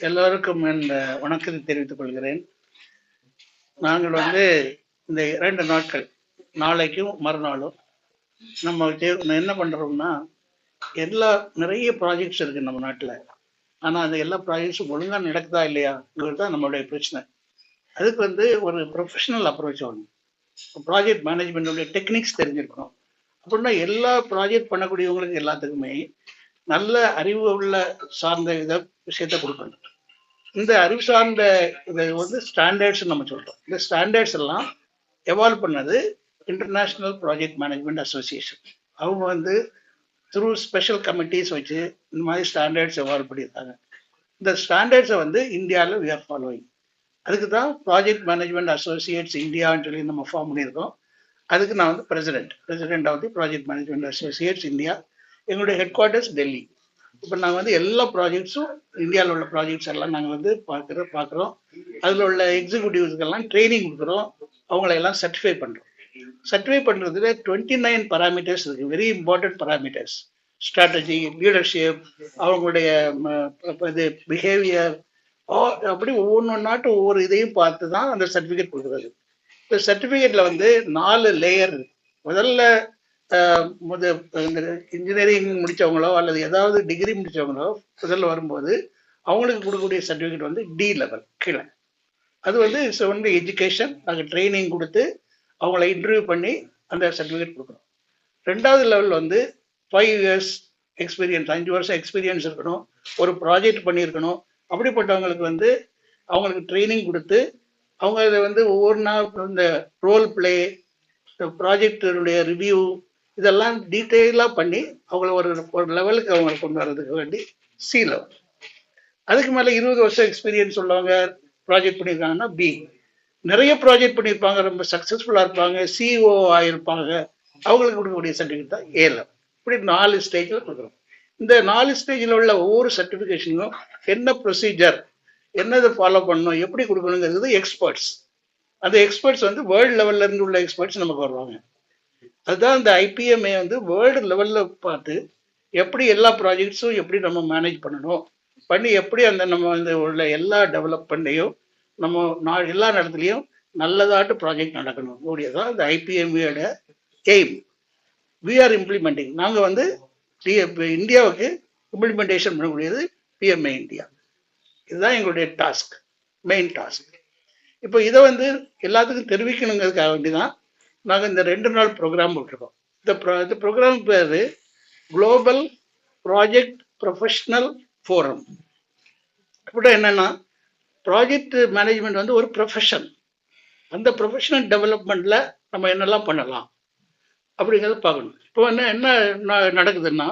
எல்லோருக்கும் இந்த வணக்கத்தை தெரிவித்துக் கொள்கிறேன். நாங்கள் இந்த 2 நாட்கள், நாளைக்கும் மறுநாளும் நம்ம என்ன பண்றோம்னா, நிறைய ப்ராஜெக்ட்ஸ் இருக்கு நம்ம நாட்டில். ஆனா அந்த எல்லா ப்ராஜெக்ட்ஸும் ஒழுங்கா நடக்குதா இல்லையாங்கிறது தான் நம்மளுடைய பிரச்சனை. அதுக்கு ஒரு ப்ரொஃபஷனல் அப்ரோச் ஆகணும். ப்ராஜெக்ட் மேனேஜ்மெண்டோடைய டெக்னிக்ஸ் தெரிஞ்சிருக்கணும். அப்படின்னா எல்லா ப்ராஜெக்ட் பண்ணக்கூடியவங்களுக்கு எல்லாத்துக்குமே நல்ல அறிவு உள்ள சார்ந்த விஷயத்த கொடுக்கணும். இந்த அறிவு சார்ந்த இதை ஸ்டாண்டர்ட்ஸ் நம்ம சொல்றோம். இந்த ஸ்டாண்டர்ட்ஸ் எல்லாம் எவால்வ் பண்ணது இன்டர்நேஷனல் ப்ராஜெக்ட் மேனேஜ்மெண்ட் அசோசியேஷன். அவங்க த்ரூ ஸ்பெஷல் கமிட்டிஸ் வச்சு இந்த மாதிரி ஸ்டாண்டர்ட்ஸ் எவால்வ் பண்ணியிருக்காங்க. இந்த ஸ்டாண்டர்ட்ஸை இந்தியாவில் வி ஆர் ஃபாலோயிங். அதுக்கு தான் ப்ராஜெக்ட் மேனேஜ்மெண்ட் அசோசியேட்ஸ் இந்தியான்னு சொல்லி நம்ம ஃபார்ம் பண்ணியிருக்கோம். அதுக்கு நான் president of the project management associates India. எங்களுடைய ஹெட் குவார்ட்டர்ஸ் டெல்லி. இப்போ நாங்கள் எல்லா ப்ராஜெக்ட்ஸும், இந்தியாவில் உள்ள ப்ராஜெக்ட்ஸ் எல்லாம் நாங்கள் பார்க்குறோம். அதில் உள்ள எக்ஸிக்யூட்டிவ்ஸ்க்கெல்லாம் ட்ரைனிங் கொடுக்குறோம். அவங்களையெல்லாம் சர்டிஃபை பண்ணுறோம். சர்டிஃபை பண்ணுறதுல 29 பராமீட்டர்ஸ் இருக்குது, very important parameters. Strategy, leadership, அவங்களுடைய இது பிஹேவியர், அப்படி ஒவ்வொரு இதையும் பார்த்து தான் அந்த சர்டிஃபிகேட் கொடுக்குறது. இந்த சர்டிஃபிகேட்ல 4 லேயர். முதல்ல இன்ஜினியரிங் முடிச்சவங்களோ அல்லது ஏதாவது டிகிரி முடிச்சவங்களோ முதல்ல வரும்போது அவங்களுக்கு கொடுக்கக்கூடிய சர்டிஃபிகேட் டி லெவல், கீழே. அது எஜுகேஷன். நாங்கள் ட்ரைனிங் கொடுத்து அவங்கள இன்டர்வியூ பண்ணி அந்த சர்டிஃபிகேட் கொடுக்குறோம். 2வது லெவல் 5 இயர்ஸ் எக்ஸ்பீரியன்ஸ், 5 வருஷம் எக்ஸ்பீரியன்ஸ் இருக்கணும், ஒரு ப்ராஜெக்ட் பண்ணியிருக்கணும். அப்படிப்பட்டவங்களுக்கு அவங்களுக்கு ட்ரைனிங் கொடுத்து அவங்க இதை ஒவ்வொரு நாள் இந்த ரோல் பிளே, ப்ராஜெக்டுடைய ரிவ்யூ, இதெல்லாம் டீட்டெயிலாக பண்ணி அவங்கள ஒரு லெவலுக்கு அவங்களை கொண்டு வர்றதுக்கு வேண்டி சி லெவல். அதுக்கு மேலே 20 வருஷம் எக்ஸ்பீரியன்ஸ் உள்ளவங்க ப்ராஜெக்ட் பண்ணியிருக்காங்கன்னா பி. நிறைய ப்ராஜெக்ட் பண்ணியிருப்பாங்க, ரொம்ப சக்ஸஸ்ஃபுல்லாக இருப்பாங்க, சிஇஓ ஆகியிருப்பாங்க, அவங்களுக்கு கொடுக்கக்கூடிய சர்டிஃபிகேட் தான் ஏ லெவல். இப்படி 4 ஸ்டேஜில் கொடுக்குறோம். இந்த 4 ஸ்டேஜில் உள்ள ஒவ்வொரு சர்டிஃபிகேஷனும் என்ன ப்ரொசீஜர், என்னதை ஃபாலோ பண்ணணும், எப்படி கொடுக்கணுங்கிறது எக்ஸ்பர்ட்ஸ். அந்த எக்ஸ்பர்ட்ஸ் வேர்ல்டு லெவல்ல இருந்து உள்ள எக்ஸ்பர்ட்ஸ் நமக்கு வருவாங்க. அதுதான் இந்த ஐபிஎம்ஏ வேர்ல்டு லெவல்ல பார்த்து எப்படி எல்லா ப்ராஜெக்ட்ஸும் எப்படி நம்ம மேனேஜ் பண்ணணும், பண்ணி எப்படி அந்த நம்ம உள்ள எல்லா டெவலப்மெண்ட்டையும் நம்ம எல்லா இடத்துலையும் நல்லதாட்டு ப்ராஜெக்ட் நடக்கணும் கூடியதான் இந்த ஐபிஎம்ஏட எய்ம். We are implementing. நாங்கள் இந்தியாவுக்கு இம்ப்ளிமெண்டேஷன் பண்ணக்கூடியது பிஎம்ஏ இந்தியா. இதுதான் எங்களுடைய டாஸ்க், மெயின் டாஸ்க். இப்போ இதை எல்லாத்துக்கும் தெரிவிக்கணுங்கிறதுக்காக வேண்டிதான் நாங்கள் இந்த 2 நாள் ப்ரோக்ராம் போட்டிருக்கோம். இந்த ப்ரோக்ராம் பேர் குளோபல் ப்ராஜெக்ட் ப்ரொஃபஷனல் ஃபோரம். இப்படி என்னன்னா, ப்ராஜெக்ட் மேனேஜ்மெண்ட் ஒரு ப்ரொஃபஷன். அந்த ப்ரொஃபஷனல் டெவலப்மெண்ட்ல நம்ம என்னெல்லாம் பண்ணலாம் அப்படிங்கிறத பார்க்கணும். இப்போ என்ன நடக்குதுன்னா,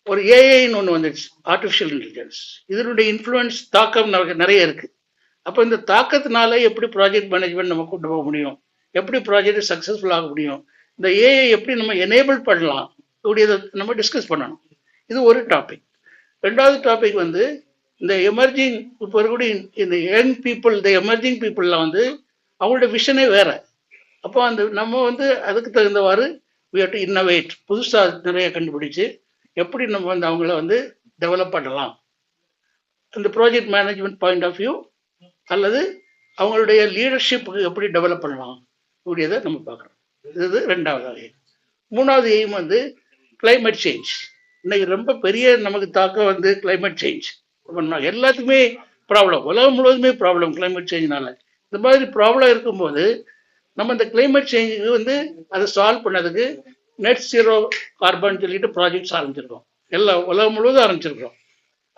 ஒரு ஏஐன்னு ஒன்று வந்துடுச்சு, ஆர்டிஃபிஷியல் இன்டெலிஜென்ஸ். இதனுடைய இன்ஃப்ளூயன்ஸ், தாக்கம் நமக்கு நிறைய இருக்கு. அப்போ இந்த தாக்கத்தினால எப்படி ப்ராஜெக்ட் மேனேஜ்மெண்ட் நம்ம கொண்டு போக முடியும், எப்படி ப்ராஜெக்ட் சக்ஸஸ்ஃபுல் ஆக முடியும், இந்த ஏஐ எப்படி நம்ம எனேபிள் பண்ணலாம், இப்படியதை நம்ம டிஸ்கஸ் பண்ணணும். இது ஒரு டாபிக். 2வது டாபிக் இந்த எமர்ஜிங், இப்போ இருக்கக்கூடிய இந்த யங் பீப்புள், இந்த எமர்ஜிங் பீப்புளில் அவங்களோட விஷனே வேற. அப்போ நம்ம அதுக்கு தகுந்தவாறு we have to innovate, புதுசாக நிறைய கண்டுபிடிச்சு எப்படி நம்ம அவங்கள டெவலப் பண்ணலாம், அந்த project management point of view அல்லது அவங்களுடைய லீடர்ஷிப்புக்கு எப்படி டெவலப் பண்ணலாம் கூடியதை நம்ம பார்க்குறோம். இது 2வது எய்ம். 3வது எய்ம் கிளைமேட் சேஞ்ச். இன்னைக்கு ரொம்ப பெரிய நமக்கு தாக்கம் கிளைமேட் சேஞ்ச். எல்லாத்துக்குமே ப்ராப்ளம், உலகம் முழுவதுமே ப்ராப்ளம் கிளைமேட் சேஞ்ச்னால. இந்த மாதிரி ப்ராப்ளம் இருக்கும்போது நம்ம இந்த கிளைமேட் சேஞ்சுக்கு அதை சால்வ் பண்ணதுக்கு நெட் ஜீரோ கார்பன் சொல்லிட்டு ப்ராஜெக்ட்ஸ் ஆரம்பிச்சிருக்கோம். உலகம் முழுவதும் ஆரம்பிச்சிருக்கோம்.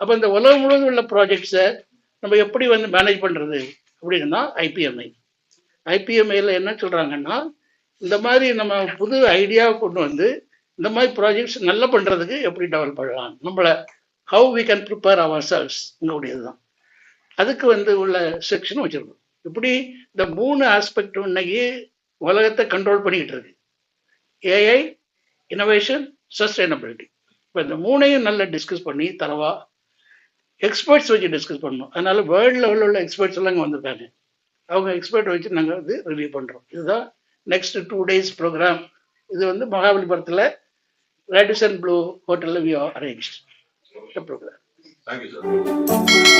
அப்போ இந்த உலகம் முழுவதும் உள்ள ப்ராஜெக்ட்ஸை நம்ம எப்படி மேனேஜ் பண்ணுறது அப்படின்னா ஐபிஎம்ஐல என்ன சொல்கிறாங்கன்னா, இந்த மாதிரி நம்ம புது ஐடியாவை கொண்டு இந்த மாதிரி ப்ராஜெக்ட்ஸ் நல்லா பண்ணுறதுக்கு எப்படி டெவலப் பண்ணலாம், நம்மளை how we can prepare ourselves உங்களுடையது தான். அதுக்கு உள்ள செக்ஷன் வச்சுருக்கோம். இப்படி இந்த 3 ஆஸ்பெக்ட் இன்னைக்கு உலகத்தை கண்ட்ரோல் பண்ணிக்கிட்டு இருக்கு. AI, innovation, sustainability. இப்போ இந்த 3ஐயும் நல்லா டிஸ்கஸ் பண்ணி தரவா எக்ஸ்பர்ட்ஸ் வச்சு டிஸ்கஸ் பண்ணணும். அதனால வேர்ல்டு லெவலில் உள்ள எக்ஸ்பர்ட்ஸ் எல்லாம் இங்கே வந்திருக்காங்க. அவங்க எக்ஸ்பர்ட் வச்சு நாங்கள் ரிவ்யூ பண்ணுறோம். இதுதான் நெக்ஸ்ட் 2 days ப்ரோக்ராம். இது மகாபலிபுரத்தில் ரேடிசன் ப்ளூ ஹோட்டலில் we are arrange the programme. Thank you sir.